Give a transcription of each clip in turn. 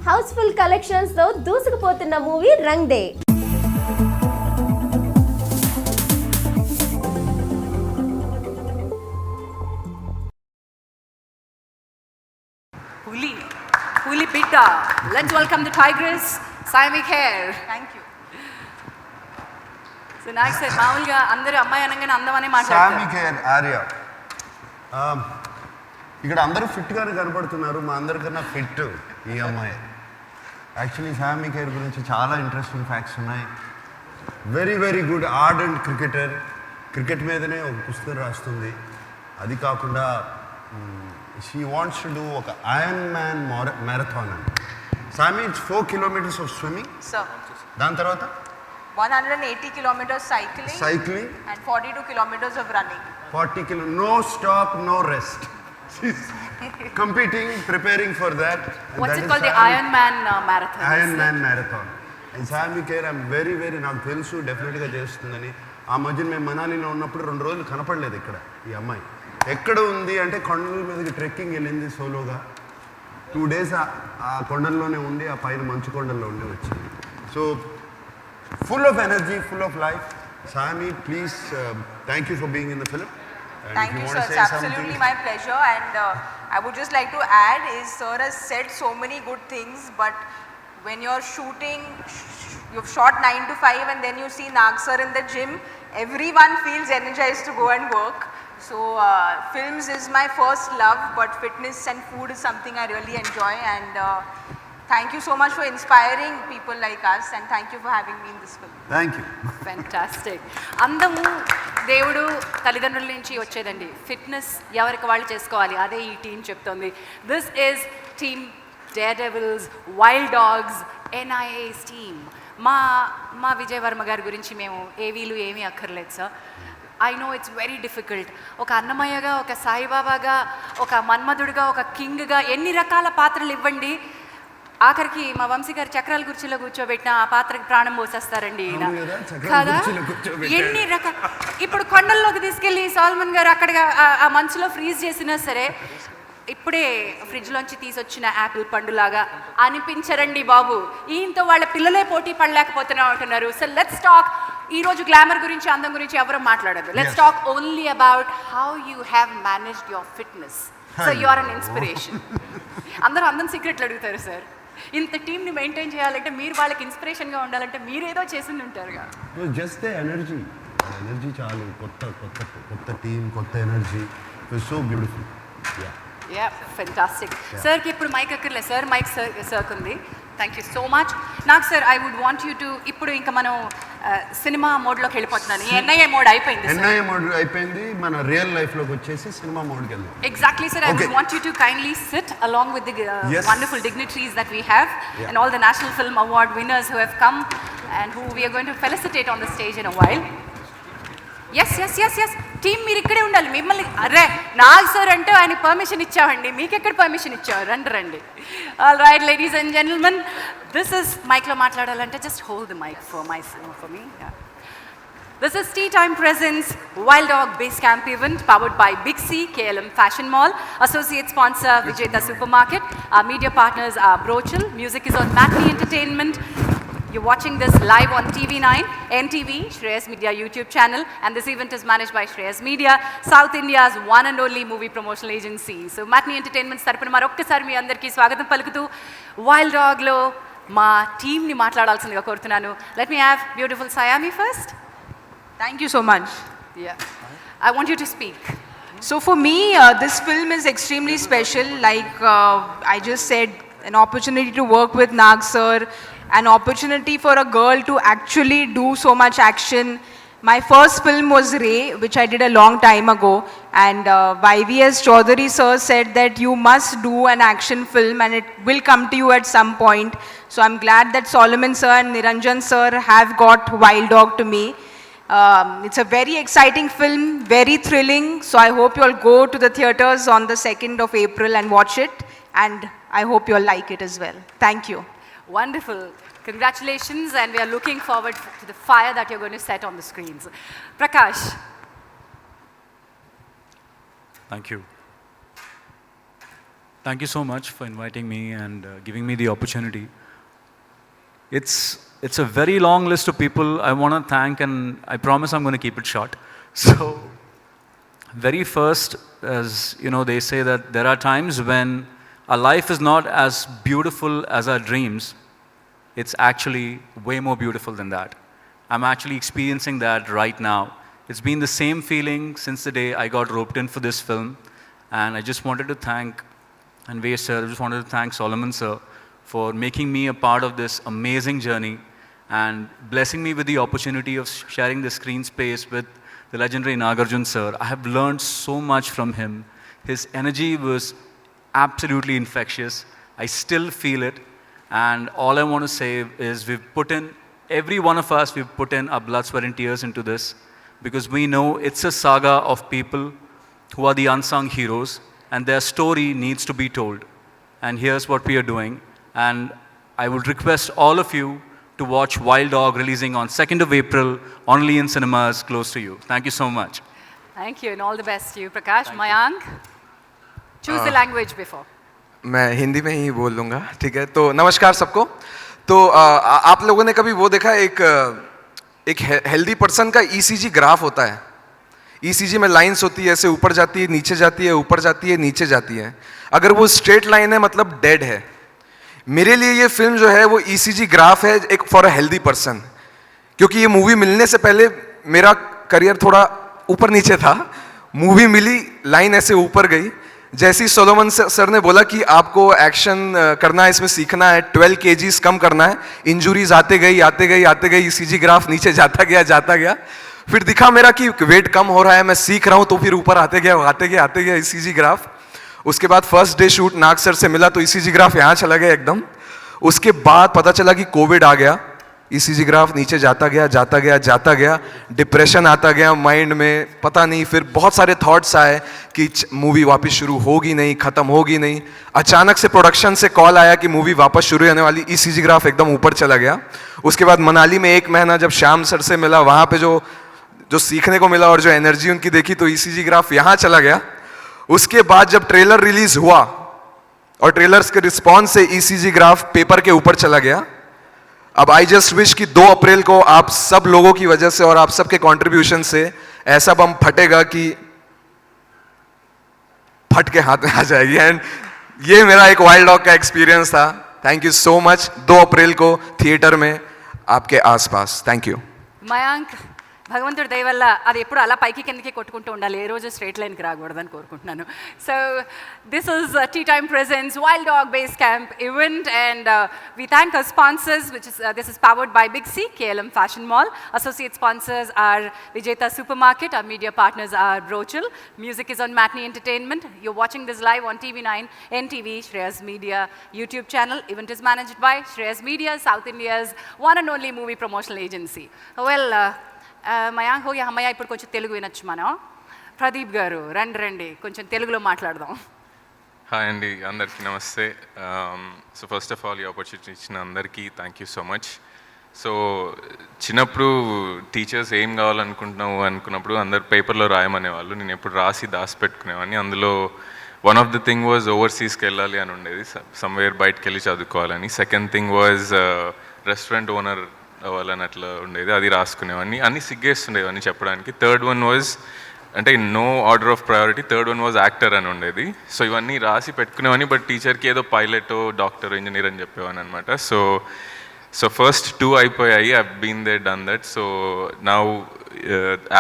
Housefull కలెక్షన్స్ తో దూసుకుపోతున్న movie Rang De. Huli Bidda. Let's welcome the Tigress, Saimi Kher. Thank you. So next said మామూలుగా అందరూ అమ్మాయి అనగానే అందమనే మాట్లాడతారు. సామి కేర్ ఆర్య. ఇక్కడ అందరూ ఫిట్గానే కనపడుతున్నారు, మా అందరికన్నా ఫిట్ ఈ అమ్మాయి. యాక్చువల్లీ సామి కేర్ గురించి చాలా ఇంట్రెస్టింగ్ ఫ్యాక్ట్స్ ఉన్నాయి. Very very good ardent cricketer. Cricket మీదనే ఒక పుస్తకం రాస్తుంది. అది కాకుండా షీ వాంట్స్ టు డూ ఒక ఐరన్ మ్యాన్ మ్యారథాన్ అని. సామి, it's 4 kilometers of swimming. Sir, దాని తర్వాత 180 kilometers cycling and 42 kilometers of running. 40 kilo, no stop, no rest. She's competing, preparing for that. What's it called? The Iron Man Marathon. Iron Man Marathon. And Saimi Kher, I'm very నాకు తెలుసు డెఫినెట్గా చేస్తుందని. ఆ మధ్యన మేము మనాలిలో ఉన్నప్పుడు 2 రోజులు కనపడలేదు ఇక్కడ ఈ అమ్మాయి. ఎక్కడ ఉంది అంటే కొండల మీదకి ట్రెక్కింగ్ వెళ్ళింది సోలోగా. 2 days ఆ కొండల్లోనే ఉండి ఆ పైన మంచు కొండల్లో ఉండి వచ్చింది. So full of energy, full of life. Saimi, please, thank you for being in the film. And Thank you, sir. It's absolutely my pleasure. And I would just like to add is sir has said so many good things, but when you're shooting, you've shot 9 to 5 and then you see Nag sir in the gym, everyone feels energized to go and work. So films is my first love, but fitness and food is something I really enjoy. And thank you so much for inspiring people like us, and thank you for having me in this film. Thank you. Fantastic. అందము దేవుడు తల్లిదండ్రుల నుంచి వచ్చేదండి. Fitness ఎవరికి వాళ్ళు చేసుకోవాలి, అదే ఈ team చెప్తోంది. This is team dare devils, wild dogs, NIA's team. మా విజయ్ వర్మ గారి గురించి మేము ఏవీలు ఏమీ అక్కర్లేదు sir. I know it's very difficult. ఒక అన్నమయ్యగా, ఒక సాయిబాబాగా, ఒక మన్మధుడిగా, ఒక కింగ్గా ఎన్ని రకాల పాత్రలు ఇవ్వండి. ఆఖరికి మా వంశీ గారు చక్రాల కుర్చీలో కూర్చోబెట్టిన ఆ పాత్రకి ప్రాణం పోసేస్తారండి ఈయన కదా. ఎన్ని రకాల, ఇప్పుడు కొండల్లోకి తీసుకెళ్ళి సాల్మన్ గారు అక్కడ ఆ మంచులో ఫ్రీజ్ చేసినా సరే ఇప్పుడే ఫ్రిడ్జ్లోంచి తీసుకొచ్చిన యాపిల్ పండులాగా అనిపించరండి బాబు. ఈయనతో వాళ్ళ పిల్లలే పోటీ పడలేకపోతున్నా అంటున్నారు. So let's talk. ఈరోజు గ్లామర్ గురించి, అందం గురించి ఎవరు మాట్లాడదు. Let's talk only about how you have managed your fitness. So you are an inspiration. అందరూ అందం సీక్రెట్లు అడుగుతారు సార్. ఇంత టీమ్ని మెయింటైన్ చేయాలంటే, మీరు వాళ్ళకి ఇన్స్పిరేషన్గా ఉండాలంటే మీరేదో చేసి ఉంటారుగా. జస్ట్ ఎనర్జీ చాలు. కొత్త టీం, కొత్త energy. So beautiful. Ya, fantastic. సార్కి ఇప్పుడు మైక్ అక్కర్లేదు సార్, మైక్ సర్క్ ఉంది. Thank you so much. నాకు sir, I would want you to, ఇప్పుడు ఇంకా మనం సినిమా మోడ్లోకి వెళ్ళిపోతున్నాను. NIA మోడ్ అయిపోయింది. NIA మోడ్ అయిపోయింది, మన రియల్ లైఫ్లోకి వచ్చేసి సినిమా మోడ్కి వెళ్దాం. Exactly, sir. I would want you to kindly sit along with the wonderful dignitaries that we have, and all the National Film Award winners who have come and who we are going to felicitate on the stage in a while. Yes. Team మీరు ఇక్కడే ఉండాలి. మిమ్మల్ని అరే Nag sir అంటే ఆయన permission ఇచ్చామండి, మీకెక్కడ permission ఇచ్చావు? రండి. All right ladies and gentlemen, this is మైక్లో మాట్లాడాలంటే just hold the mic for me. This is Tea Time Presents Wild Dog Base Camp event powered by Big C, KLM Fashion Mall. Associate sponsor Vijayta Supermarket. Our media partners are Brochel. Music is on Matinee Entertainment. You're watching this live on TV9, NTV, Shreyas Media YouTube channel, and this event is managed by Shreyas Media, South India's one and only movie promotional agency. So Matinee Entertainment tarafuna marokkasari మీ అందరికీ స్వాగతం పలుకుతూ Wild Dog లో మా టీమ్ని మాట్లాడాల్సిందిగా కోరుతున్నాను. Let me have beautiful Saimi first. Thank you so much. Yeah. I want you to speak. So for me, this film is extremely special. Like I just said, an opportunity to work with Nag sir, an opportunity for a girl to actually do so much action. My first film was Ray, which I did a long time ago, and YVS Chaudhary sir said that you must do an action film and it will come to you at some point. So I'm glad that Solomon sir and Niranjan sir have got Wild Dog to me. It's a very exciting film, very thrilling, so I hope you all go to the theatres on the 2nd of April and watch it, and I hope you all like it as well. Thank you. Wonderful. Congratulations, and we are looking forward to the fire that you're going to set on the screens. Prakash. Thank you. Thank you so much for inviting me and giving me the opportunity. It's a very long list of people I want to thank, and I promise I'm going to keep it short. So, very first, as you know, they say that there are times when our life is not as beautiful as our dreams. It's actually way more beautiful than that. I'm actually experiencing that right now. It's been the same feeling since the day I got roped in for this film, and I just wanted to thank Anvesh sir, I just wanted to thank Solomon sir for making me a part of this amazing journey and blessing me with the opportunity of sharing the screen space with the legendary Nagarjun sir. I have learned so much from him. His energy was absolutely infectious. I still feel it. And all I want to say is every one of us, we've put in our blood, sweat and tears into this because we know it's a saga of people who are the unsung heroes and their story needs to be told. And here's what we are doing. And I would request all of you to watch Wild Dog releasing on 2nd of April, only in cinemas close to you. Thank you so much. Thank you and all the best to you. Prakash, Mayank, choose the language before. मैं हिंदी में ही बोल लूँगा, ठीक है? तो नमस्कार सबको। तो आप लोगों ने कभी वो देखा एक हेल्दी पर्सन का ईसीजी ग्राफ होता है। ईसीजी में लाइंस होती है, ऐसे ऊपर जाती है, नीचे जाती है, ऊपर जाती है, नीचे जाती है। अगर वो स्ट्रेट लाइन है मतलब डेड है। मेरे लिए ये फिल्म जो है वो ईसीजी ग्राफ है एक फॉर अ हेल्दी पर्सन, क्योंकि ये मूवी मिलने से पहले मेरा करियर थोड़ा ऊपर नीचे था। मूवी मिली, लाइन ऐसे ऊपर गई। जैसे ही सोलोमन सर ने बोला कि आपको एक्शन करना है, इसमें सीखना है, 12 kgs कम करना है, इंजुरीज आते गई, ईसीजी ग्राफ नीचे जाता गया। फिर दिखा मेरा कि वेट कम हो रहा है, मैं सीख रहा हूँ, तो फिर ऊपर आते गया ईसीजी ग्राफ। उसके बाद फर्स्ट डे शूट नाग सर से मिला तो ईसीजी ग्राफ यहाँ चला गया एकदम। उसके बाद पता चला कि कोविड आ गया, ईसीजी ग्राफ नीचे जाता गया, डिप्रेशन आता गया माइंड में, पता नहीं, फिर बहुत सारे थॉट्स आए कि मूवी वापस शुरू होगी नहीं, खत्म होगी नहीं। अचानक से प्रोडक्शन से कॉल आया कि मूवी वापस शुरू होने वाली, ईसीजी ग्राफ एकदम ऊपर चला गया। उसके बाद मनाली में 1 महीना जब श्याम सर से मिला, वहाँ पे जो सीखने को मिला और जो एनर्जी उनकी देखी, तो ईसीजी ग्राफ यहाँ चला गया। उसके बाद जब ट्रेलर रिलीज हुआ और ट्रेलर्स के रिस्पॉन्स से ईसीजी ग्राफ पेपर के ऊपर चला गया। अब आई जस्ट विश कि 2 अप्रैल को आप सब लोगों की वजह से और आप सबके कंट्रीब्यूशन से ऐसा बम फटेगा कि फट के हाथ में आ जाएगी। एंड ये मेरा एक वाइल्ड डॉग का एक्सपीरियंस था। Thank you so much. 2 अप्रैल को थिएटर में आपके आसपास। Thank you. మయాంక్, భగవంతుడి దయ వల్ల అది ఎప్పుడు అలా పైకి కిందకి కొట్టుకుంటూ ఉండాలి, ఏ రోజు స్ట్రైట్ లైన్కి రాకూడదని కోరుకుంటున్నాను. So this is tea time presence wild dog base camp event and we thank our sponsors, which is this is powered by Big C, KLM Fashion Mall. Associate sponsors are Vijeta Supermarket. Our media partners are Brochil. Music is on Matinee Entertainment. You're watching this live on TV9, NTV, Shreyas Media YouTube channel. Event is managed by Shreyas Media, South India's one and only movie promotional agency. Well, Mayank హోగి అమ్మయ్య, ఇప్పుడు కొంచెం తెలుగు వినొచ్చు మనం. ప్రదీప్ గారు రండి కొంచెం తెలుగులో మాట్లాడదాం. హాయ్ అండి, అందరికీ నమస్తే. సో ఫస్ట్ ఆఫ్ ఆల్ ఈ ఆపర్చునిటీ ఇచ్చిన అందరికీ thank you so much. So చిన్నప్పుడు టీచర్స్ ఏం కావాలనుకుంటున్నావు అనుకున్నప్పుడు అందరు పేపర్లో రాయమనేవాళ్ళు. నేను ఎప్పుడు రాసి దాచిపెట్టుకునేవాడిని. అందులో one of the thing was ఓవర్సీస్కి వెళ్ళాలి అని ఉండేది, సమ్వేర్ బయటకు వెళ్ళి చదువుకోవాలని. Second thing was restaurant owner అవ్వాలని అట్లా ఉండేది, అది రాసుకునేవాడిని. అన్నీ సిగ్గేస్తుండేవన్నీ చెప్పడానికి. థర్డ్ వన్ వాజ్, అంటే no order of priority, third one was actor అని ఉండేది. సో ఇవన్నీ రాసి పెట్టుకునేవాడిని, బట్ టీచర్కి ఏదో పైలట్, డాక్టర్, ఇంజనీర్ అని చెప్పేవాని అనమాట. సో ఫస్ట్ 2 అయిపోయాయి. I been there done that. So now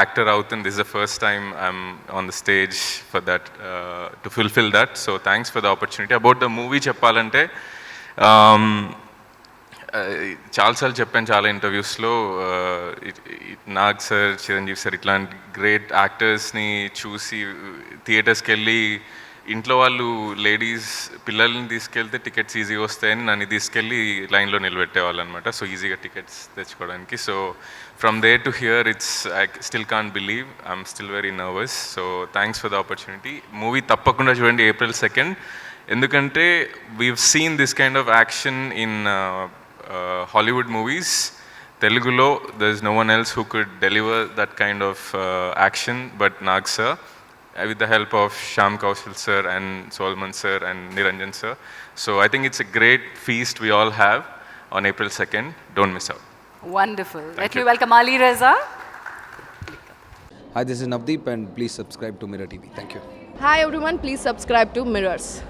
actor అవుతుంది. This the first time I'm on the stage for that, to fulfil that. So thanks for the opportunity. About the movie చెప్పాలంటే, చాలాసార్లు చెప్పాను చాలా ఇంటర్వ్యూస్లో, Nag sir, Chiranjeevi sir ఇట్లాంటి great యాక్టర్స్ని చూసి థియేటర్స్కి వెళ్ళి ఇంట్లో వాళ్ళు లేడీస్ పిల్లల్ని తీసుకెళ్తే టికెట్స్ ఈజీగా వస్తాయని నన్ను తీసుకెళ్ళి లైన్లో నిలబెట్టేవాళ్ళు అనమాట. సో ఈజీగా టికెట్స్ తెచ్చుకోవడానికి. So from there to here it's I still can't believe, I'm still very nervous. So thanks for the opportunity. Movie తప్పకుండా చూడండి April 2nd, ఎందుకంటే we've seen this kind of action in Hollywood movies. Telugulo, there's no one else who could deliver that kind of action but Nag sir. with the help of Sham Kaushal sir and Solomon sir and Niranjan sir. So I think it's a great feast we all have on April 2nd. Don't miss out. Wonderful. Let me you. welcome Ali Reza. Hi, this is Navdeep, and please subscribe to Mirror TV. Thank you. Hi everyone, please subscribe to Mirrors.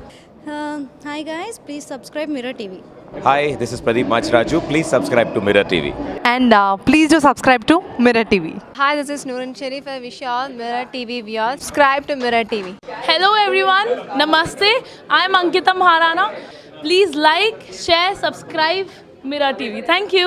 Hi guys, please subscribe Mirror TV. Hi, this is Pradeep Machraju. Please subscribe to Mirror TV. And please do subscribe to Mirror TV. Hi, this is Noorun Sharif. I wish you all Mirror TV viewers subscribe to Mirror TV. Hello everyone, Namaste. I'm Ankita Maharana. Please like, share, subscribe Mirror TV. Thank you.